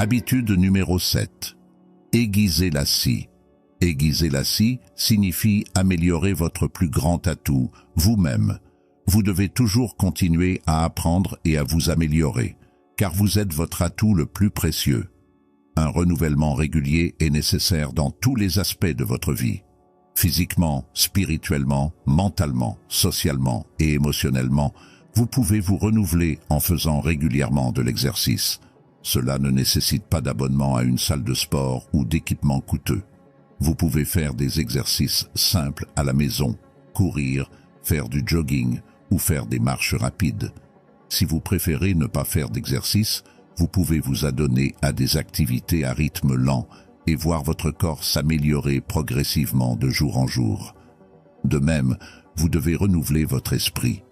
Habitude numéro 7. Aiguiser la scie. Aiguiser la scie signifie améliorer votre plus grand atout, vous-même. Vous devez toujours continuer à apprendre et à vous améliorer, car vous êtes votre atout le plus précieux. Un renouvellement régulier est nécessaire dans tous les aspects de votre vie. Physiquement, spirituellement, mentalement, socialement et émotionnellement, vous pouvez vous renouveler en faisant régulièrement de l'exercice. Cela ne nécessite pas d'abonnement à une salle de sport ou d'équipement coûteux. Vous pouvez faire des exercices simples à la maison, courir, faire du jogging ou faire des marches rapides. Si vous préférez ne pas faire d'exercice, vous pouvez vous adonner à des activités à rythme lent et voir votre corps s'améliorer progressivement de jour en jour. De même, vous devez renouveler votre esprit.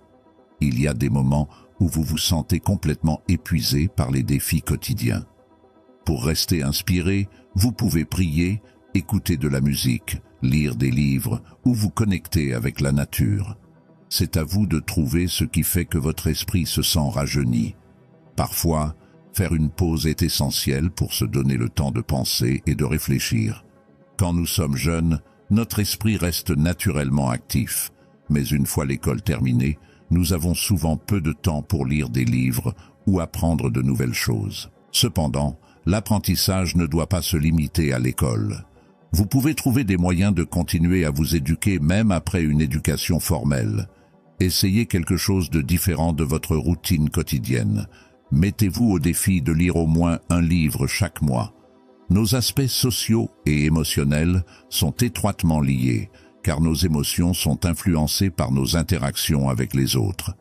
Il y a des moments où vous vous sentez complètement épuisé par les défis quotidiens. Pour rester inspiré, vous pouvez prier, écouter de la musique, lire des livres ou vous connecter avec la nature. C'est à vous de trouver ce qui fait que votre esprit se sent rajeuni. Parfois, faire une pause est essentiel pour se donner le temps de penser et de réfléchir. Quand nous sommes jeunes, notre esprit reste naturellement actif, mais une fois l'école terminée, nous avons souvent peu de temps pour lire des livres ou apprendre de nouvelles choses. Cependant, l'apprentissage ne doit pas se limiter à l'école. Vous pouvez trouver des moyens de continuer à vous éduquer même après une éducation formelle. Essayez quelque chose de différent de votre routine quotidienne. Mettez-vous au défi de lire au moins un livre chaque mois. Nos aspects sociaux et émotionnels sont étroitement liés, car nos émotions sont influencées par nos interactions avec les autres.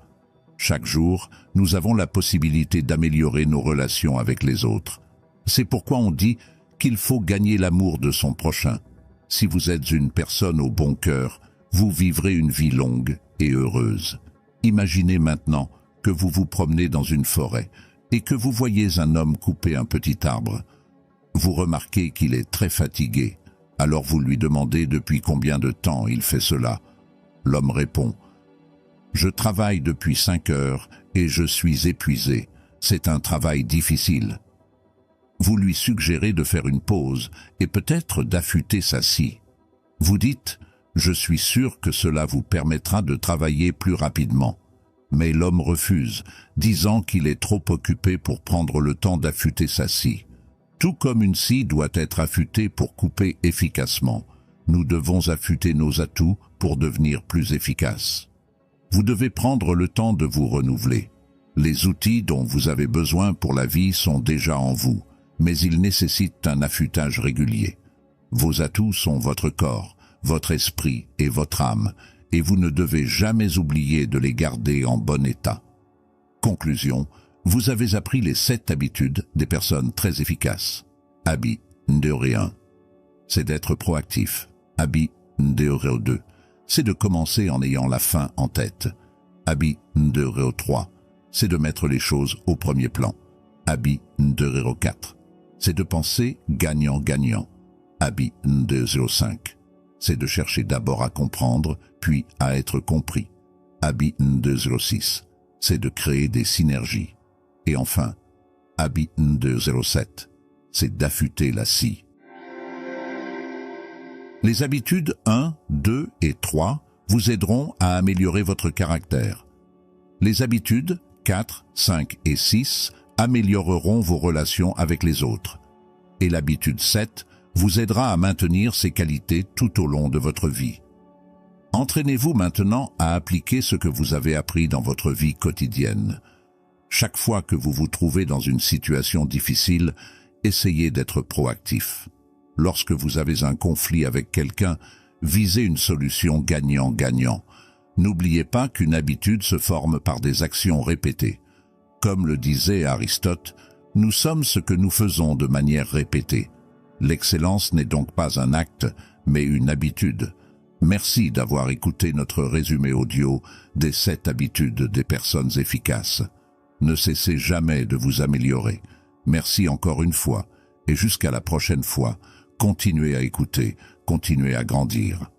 Chaque jour, nous avons la possibilité d'améliorer nos relations avec les autres. C'est pourquoi on dit qu'il faut gagner l'amour de son prochain. Si vous êtes une personne au bon cœur, vous vivrez une vie longue et heureuse. Imaginez maintenant que vous vous promenez dans une forêt et que vous voyez un homme couper un petit arbre. Vous remarquez qu'il est très fatigué, alors vous lui demandez depuis combien de temps il fait cela. L'homme répond « Je travaille depuis 5 heures et je suis épuisé. C'est un travail difficile. » Vous lui suggérez de faire une pause et peut-être d'affûter sa scie. Vous dites « Je suis sûr que cela vous permettra de travailler plus rapidement. » Mais l'homme refuse, disant qu'il est trop occupé pour prendre le temps d'affûter sa scie. Tout comme une scie doit être affûtée pour couper efficacement, nous devons affûter nos atouts pour devenir plus efficaces. Vous devez prendre le temps de vous renouveler. Les outils dont vous avez besoin pour la vie sont déjà en vous, mais ils nécessitent un affûtage régulier. Vos atouts sont votre corps, votre esprit et votre âme, et vous ne devez jamais oublier de les garder en bon état. Conclusion, vous avez appris les 7 habitudes des personnes très efficaces. Habit numéro 1, c'est d'être proactif. Habit numéro 2, c'est de commencer en ayant la fin en tête. Habit numéro 3, c'est de mettre les choses au premier plan. Habit numéro 4, c'est de penser gagnant-gagnant. Habit numéro 5, c'est de chercher d'abord à comprendre, puis à être compris. Habit numéro 6, c'est de créer des synergies. Et enfin, habit numéro 7, c'est d'affûter la scie. Les habitudes 1, 2 et 3 vous aideront à améliorer votre caractère. Les habitudes 4, 5 et 6 amélioreront vos relations avec les autres. Et l'habitude 7 vous aidera à maintenir ces qualités tout au long de votre vie. Entraînez-vous maintenant à appliquer ce que vous avez appris dans votre vie quotidienne. Chaque fois que vous vous trouvez dans une situation difficile, essayez d'être proactif. Lorsque vous avez un conflit avec quelqu'un, visez une solution gagnant-gagnant. N'oubliez pas qu'une habitude se forme par des actions répétées. Comme le disait Aristote, nous sommes ce que nous faisons de manière répétée. L'excellence n'est donc pas un acte, mais une habitude. Merci d'avoir écouté notre résumé audio des 7 habitudes des personnes efficaces. Ne cessez jamais de vous améliorer. Merci encore une fois, et jusqu'à la prochaine fois, continuez à écouter, continuez à grandir.